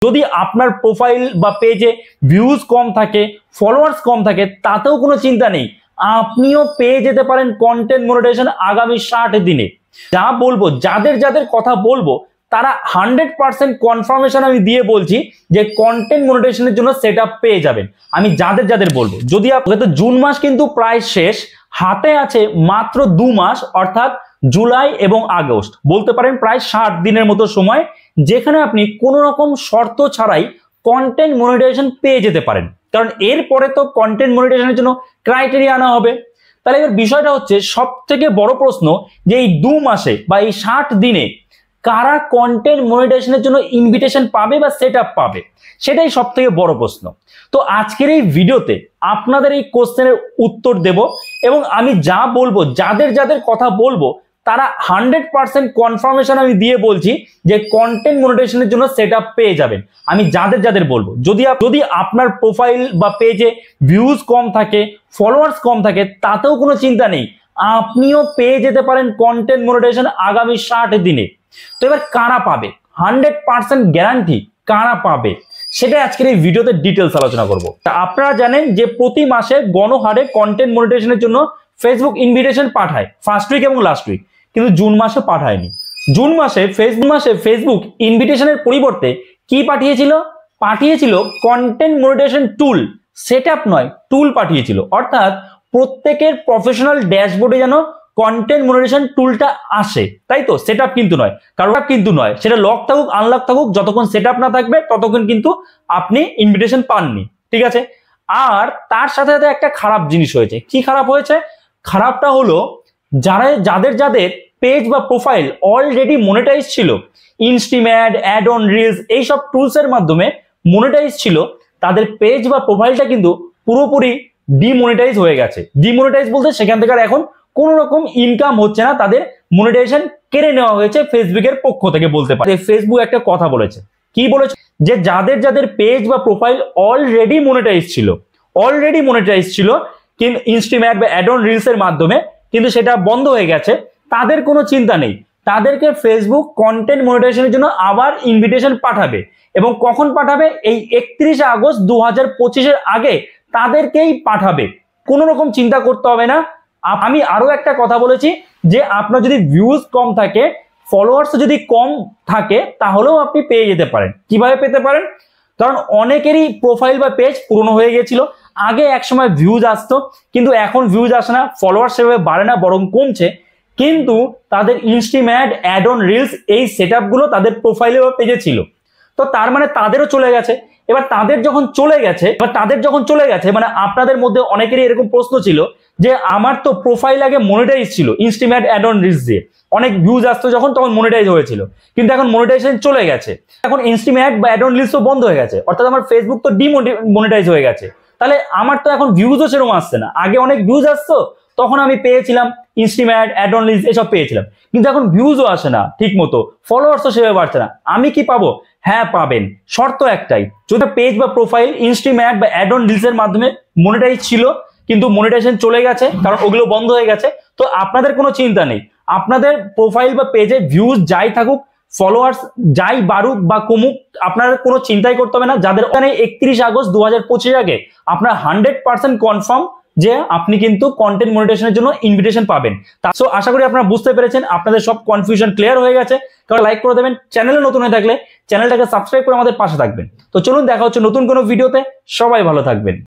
যদি আপনার প্রোফাইল বা পেজে ভিউজ কম থাকে, ফলোয়ার্স কম থাকে, তাতেও কোনো চিন্তা নেই, আপনিও পেয়ে যেতে পারেন কন্টেন্ট মনিটাইজেশন আগামী 60 দিনে। যা বলবো, যাদের যাদের কথা বলবো তারা 100% কনফার্মেশন আমি দিয়ে বলছি যে কন্টেন্ট মনিটাইজেশনের জন্য সেটআপ পেয়ে যাবেন। আমি যাদের যাদের বলবো, যদি আপনাদের জুন মাস কিন্তু প্রায় শেষ, হাতে আছে মাত্র 2 মাস, অর্থাৎ জুলাই এবং আগস্ট, বলতে পারেন প্রায় 60 দিনের মতো সময়, যেখানে আপনি কোনো রকম শর্ত ছাড়াই কন্টেন্ট মনিটাইজেশন পেয়ে যেতে পারেন। কারণ এরপরে তো কন্টেন্ট মনিটাইজেশনের জন্য ক্রাইটেরিয়া আনা হবে। তাহলে এবার বিষয়টা হচ্ছে, সব থেকে বড় প্রশ্ন যে এই 2 মাসে বা এই 60 দিনে কারা কন্টেন্ট মনিটাইজেশনের জন্য ইনভিটেশন পাবে বা সেটআপ পাবে, সেটাই সব থেকে বড় প্রশ্ন। তো আজকের এই ভিডিওতে আপনাদের এই কোশ্চেনের উত্তর দেব, এবং আমি যা বলবো, যাদের যাদের কথা বলবো তারা 100% কনফার্মেশন আমি দিয়ে বলছি যে কন্টেন্ট মনিটাইজেশনের জন্য সেটআপ পেয়ে যাবেন। আমি যাদের যাদের বলবো, যদি আপনার প্রোফাইল বা পেজে ভিউজ কম থাকে, ফলোয়ার্স কম থাকে, তাতেও কোনো চিন্তা নেই, আপনিও পেয়ে যেতে পারেন কন্টেন্ট মনিটাইজেশন আগামী 60 দিনে। তো এবার কারা পাবে, 100% গ্যারান্টি কারা পাবে, সেটা আজকের এই ভিডিওতে ডিটেলস আলোচনা করব। আপনারা জানেন যে প্রতি মাসে গণহারে কন্টেন্ট মনিটাইজেশনের জন্য ফেসবুক ইনভিটেশন পাঠায় ফার্স্ট উইক এবং লাস্ট উইক, কিন্তু জুন মাসে পাঠায়নি। জুন মাসে ফেসবুক ইনভিটেশনের পরিবর্তে কি পাঠিয়েছিল কন্টেন্ট মনিটাইজেশন টুল, সেটআপ নয়, টুল পাঠিয়েছিল। অর্থাৎ প্রত্যেকের প্রফেশনাল ড্যাশবোর্ডে যেন কন্টেন্ট মনিটাইজেশন টুলটা আসে, তাই তো, সেটআপ কিন্তু নয়। কারণ কিন্তু নয়, সেটা লক থাকুক আনলক থাকুক, যতক্ষণ সেটআপ না থাকবে ততক্ষণ কিন্তু আপনি ইনভিটেশন পাননি, ঠিক আছে। আর তার সাথে সাথে একটা খারাপ জিনিস হয়েছে। কি খারাপ হয়েছে? খারাপটা হলো, যাদের যাদের পেজ বা প্রোফাইল অলরেডি মনিটাইজ ছিল, ইনস্টিম্যাড, অ্যাড অন রিলস, এইসব টুলস এর মাধ্যমে মনিটাইজ ছিল, তাদের পেজ বা প্রোফাইলটা কিন্তু পুরোপুরি ডিমনিটাইজ হয়ে গেছে। ডিমনিটাইজ বলতে সেখান থেকে এখন কোন রকম ইনকাম হচ্ছে না, তাদের মনিটাইজেশন কেড়ে নেওয়া হয়েছে ফেসবুকের পক্ষ থেকে, বলতে পারে। ফেসবুক একটা কথা বলেছে, কি বলেছে, যে যাদের যাদের পেজ বা প্রোফাইল অলরেডি মনিটাইজ ছিল কিন্তু ইনস্টিম্যাট বা অ্যাড অন রিলস এর মাধ্যমে, কিন্তু সেটা বন্ধ হয়ে গেছে, তাদের কোনো চিন্তা নেই, তাদেরকে ফেসবুক কন্টেন্ট মনিটাইজেশনের জন্য আবার ইনভিটেশন পাঠাবে। এবং কখন পাঠাবে? এই 31 আগস্ট 2025 আগে তাদেরকেই পাঠাবে। কোনো রকম চিন্তা করতে হবে না। আমি আরো একটা কথা বলেছি যে আপনার যদি ভিউজ কম থাকে, ফলোয়ার্স যদি কম থাকে, তাহলেও আপনি পেয়ে যেতে পারেন। কিভাবে পেতে পারেন? কারণ অনেকেরই প্রোফাইল বা পেজ পুরনো হয়ে গিয়েছিল, আগে একসময় ভিউজ আসতো, কিন্তু এখন ভিউজ আসে না, ফলোয়ার্স সেভাবে বাড়ে না, বরং কমছে। কিন্তু তাদের ইনস্টিম্যাট, অ্যাড অন রিলস, এই সেটআপগুলো তাদের প্রোফাইলে বা পেজে ছিল। তো তার মানে তাদেরও চলে গেছে। এবার তাদের যখন চলে গেছে, মানে আপনাদের মধ্যে অনেকেরই এরকম প্রশ্ন ছিল যে আমার তো প্রোফাইল আগে মনিটাইজ ছিল, ইনস্টিম্যাট, অ্যাড অন রিলস দিয়ে অনেক ভিউজ আসতো, তখন মনিটাইজ হয়েছিল, কিন্তু এখন মনিটাইজেশন চলে গেছে, এখন ইনস্টিম্যাট বা অ্যাড অন রিলসও বন্ধ হয়ে গেছে, অর্থাৎ আমার ফেসবুক তো ডিমনিটাইজ হয়ে গেছে। তাহলে আমার তো এখন ভিউজও সেরকম আসছে না। আগে অনেক ভিউজ আসতো, তখন আমি পেয়েছিলাম, ইনস্টিম্যাট, অ্যাড অন রিলস এসব পেয়েছিলাম, কিন্তু এখন ভিউজও আসে না ঠিক মতো, ফলোয়ার্সও সেভাবে বাড়ছে না। আমি কি পাবো? হ্যাঁ পাবেন, শর্ত একটাই, যদি পেজ বা প্রোফাইল ইনস্টিম্যাট বা অ্যাড অন রিলস এর মাধ্যমে মনিটাইজ ছিল, কিন্তু মনিটাইজেশন চলে গেছে, কারণ ওগুলো বন্ধ হয়ে গেছে। তো আপনাদের কোনো চিন্তা নেই, আপনাদের প্রোফাইল বা পেজে ভিউজ যাই থাকুক, ফলোয়ার্স যাই বাড়ুক বা কমুক, আপনার কোনো চিন্তাই করতে হবে না। যাদের ওখানে 31 আগস্ট 2025 আগে আপনার 100% কনফার্ম যে আপনি কিন্তু কন্টেন্ট মনিটাইজেশনের জন্য ইনভিটেশন পাবেন। সো আশা করি আপনারা বুঝতে পেরেছেন, আপনাদের সব কনফিউশন ক্লিয়ার হয়ে গেছে। কারণ লাইক করে দেবেন, চ্যানেলে নতুন হয়ে থাকলে চ্যানেলটাকে সাবস্ক্রাইব করে আমাদের পাশে থাকবেন। তো চলুন, দেখা হচ্ছে নতুন কোনো ভিডিওতে। সবাই ভালো থাকবেন।